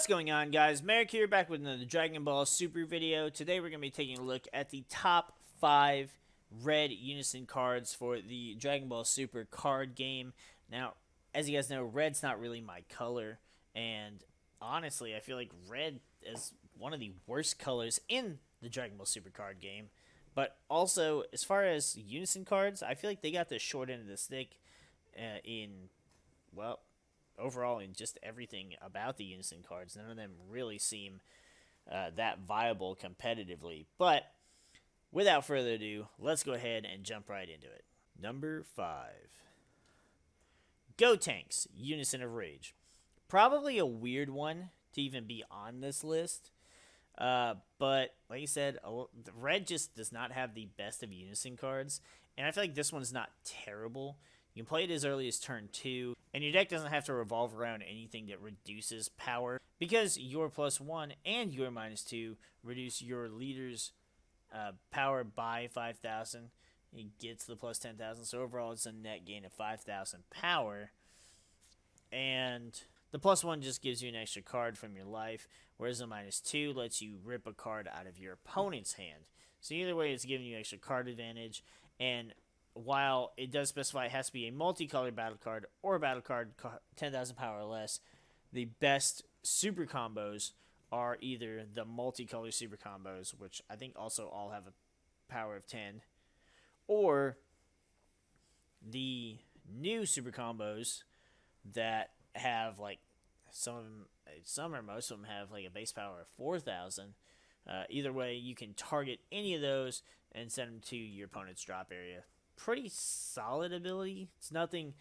What's going on, guys? MariK here, back with another Dragon Ball Super video. Today we're going to be taking a look at the top 5 red Unison cards for the Dragon Ball Super card game. Now, as you guys know, red's not really my color, and honestly, I feel like red is one of the worst colors in the Dragon Ball Super card game. But also, as far as Unison cards, I feel like they got the short end of the stick well, overall in just everything about the Unison cards. None of them really seem that viable competitively. But without further ado, let's go ahead and jump right into it. Number 5. Gotenks, Unison of Rage. Probably a weird one to even be on this list. But like I said, red just does not have the best of Unison cards. And I feel like this one's not terrible. You can play it as early as turn 2, and your deck doesn't have to revolve around anything that reduces power, because your +1 and your -2 reduce your leader's power by 5,000. He gets the plus 10,000, so overall it's a net gain of 5,000 power. And the +1 just gives you an extra card from your life, whereas the -2 lets you rip a card out of your opponent's hand. So either way, it's giving you extra card advantage, and while it does specify it has to be a multicolored battle card or a battle card 10,000 power or less, the best super combos are either the multicolored super combos, which I think also all have a power of 10, or the new super combos that have like some or most of them have like a base power of 4,000. Either way, you can target any of those and send them to your opponent's drop area. Pretty solid ability. It's nothing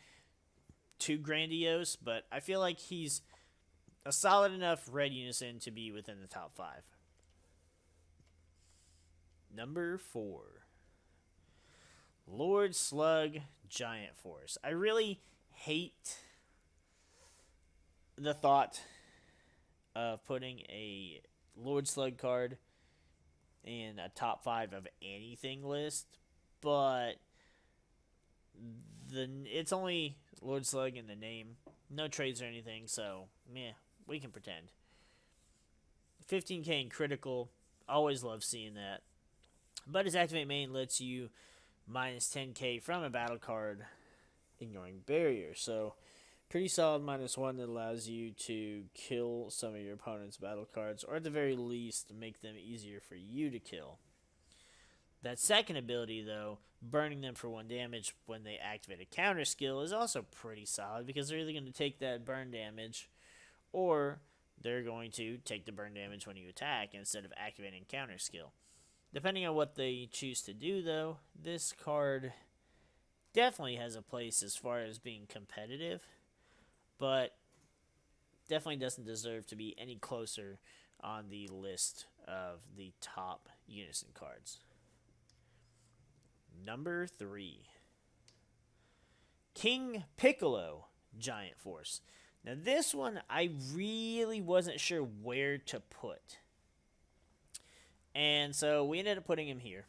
too grandiose, but I feel like he's a solid enough red Unison to be within the top 5. Number 4. Lord Slug, Giant Force. I really hate the thought of putting a Lord Slug card in a top 5 of anything list, but it's only Lord Slug in the name. No trades or anything, so meh, we can pretend. 15k in critical. Always love seeing that. But his activate main lets you minus 10k from a battle card, ignoring barrier. So pretty solid -1 that allows you to kill some of your opponent's battle cards, or at the very least make them easier for you to kill. That second ability, though, burning them for 1 damage when they activate a counter skill, is also pretty solid, because they're either going to take that burn damage, or they're going to take the burn damage when you attack instead of activating counter skill. Depending on what they choose to do, though, this card definitely has a place as far as being competitive, but definitely doesn't deserve to be any closer on the list of the top Unison cards. Number 3. King Piccolo, Giant Force. Now this one I really wasn't sure where to put, and so we ended up putting him here.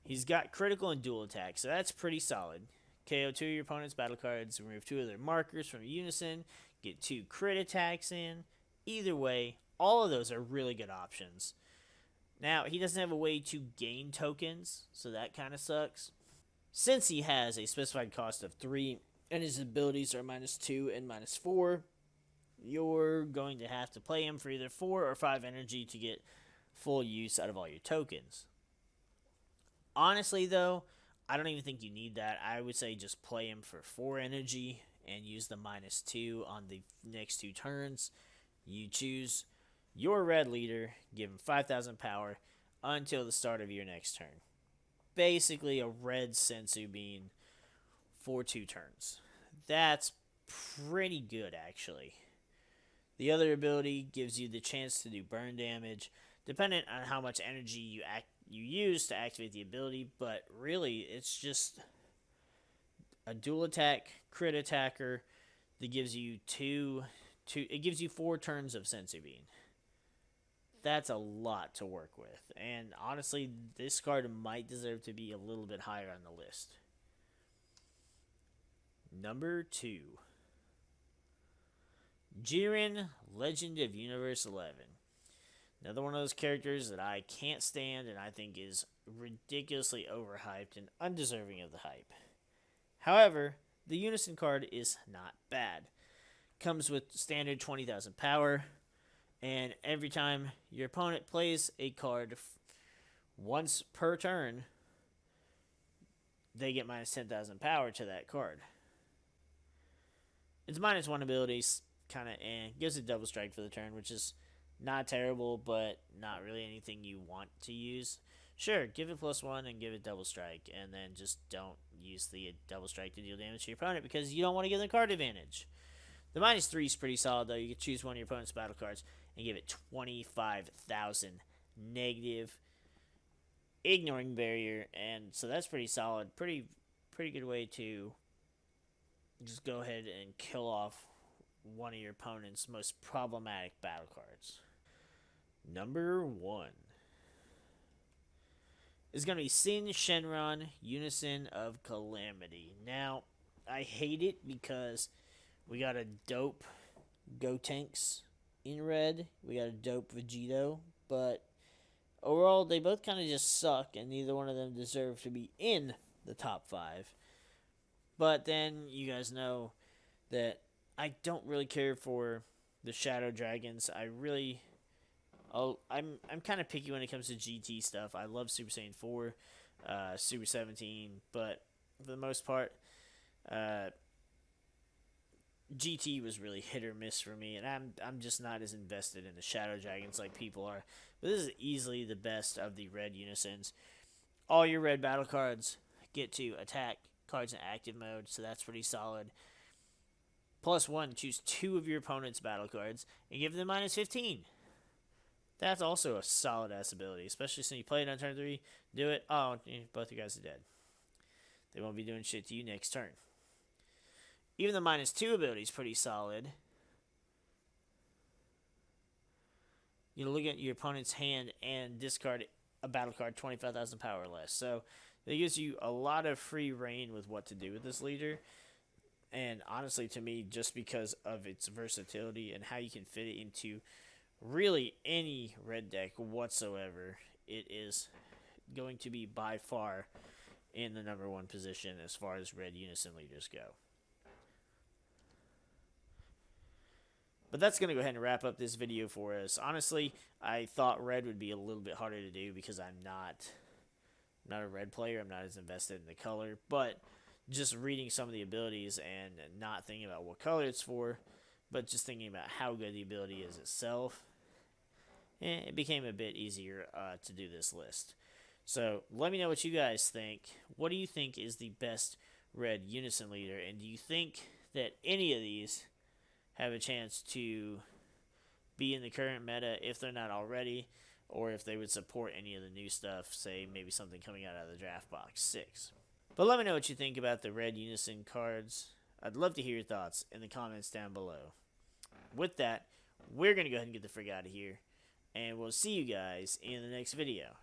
He's got critical and dual attack, so that's pretty solid. KO 2 of your opponent's battle cards, remove 2 of their markers from Unison, get 2 crit attacks in. Either way, all of those are really good options. Now, he doesn't have a way to gain tokens, so that kind of sucks. Since he has a specified cost of 3, and his abilities are -2 and -4, you're going to have to play him for either 4 or 5 energy to get full use out of all your tokens. Honestly, though, I don't even think you need that. I would say just play him for 4 energy and use the -2 on the next 2 turns. You choose your red leader, give him 5,000 power until the start of your next turn. Basically a red sensu bean for 2 turns. That's pretty good, actually. The other ability gives you the chance to do burn damage, dependent on how much energy you use to activate the ability, but really it's just a dual attack crit attacker that gives you it gives you 4 turns of sensu bean. That's a lot to work with, and honestly, this card might deserve to be a little bit higher on the list. Number 2. Jiren, Legend of Universe 11. Another one of those characters that I can't stand and I think is ridiculously overhyped and undeserving of the hype. However, the Unison card is not bad. Comes with standard 20,000 power, and every time your opponent plays a card once per turn, they get minus 10,000 power to that card. Its minus 1 ability kind of gives it double strike for the turn, which is not terrible, but not really anything you want to use. Sure, give it +1 and give it double strike, and then just don't use the double strike to deal damage to your opponent because you don't want to give them card advantage. The -3 is pretty solid, though. You can choose one of your opponent's battle cards and give it 25,000 negative ignoring barrier, and so that's pretty solid. Pretty good way to just go ahead and kill off one of your opponent's most problematic battle cards. Number 1 is going to be Sin Shenron, Unison of Calamity. Now, I hate it because we got a dope Gotenks in red. We got a dope Vegito, but overall, they both kind of just suck, and neither one of them deserve to be in the top 5. But then you guys know that I don't really care for the Shadow Dragons. I'm kind of picky when it comes to GT stuff. I love Super Saiyan 4, Super 17, but for the most part, GT was really hit or miss for me, and I'm just not as invested in the Shadow Dragons like people are. But this is easily the best of the red Unisons. All your red battle cards get to attack cards in active mode, so that's pretty solid. +1, choose 2 of your opponent's battle cards and give them -15. That's also a solid ass ability, especially since you play it on turn 3. Do it. Oh, both you guys are dead. They won't be doing shit to you next turn. Even the -2 ability is pretty solid. You look at your opponent's hand and discard a battle card 25,000 power or less. So it gives you a lot of free reign with what to do with this leader. And honestly, to me, just because of its versatility and how you can fit it into really any red deck whatsoever, it is going to be by far in the number 1 position as far as red Unison leaders go. But that's going to go ahead and wrap up this video for us. Honestly, I thought red would be a little bit harder to do because I'm not a red player. I'm not as invested in the color. But just reading some of the abilities and not thinking about what color it's for, but just thinking about how good the ability is itself, it became a bit easier to do this list. So let me know what you guys think. What do you think is the best red Unison leader? And do you think that any of these have a chance to be in the current meta if they're not already, or if they would support any of the new stuff, say maybe something coming out of the draft box 6. But let me know what you think about the red Unison cards. I'd love to hear your thoughts in the comments down below. With that, we're going to go ahead and get the frick out of here, and we'll see you guys in the next video.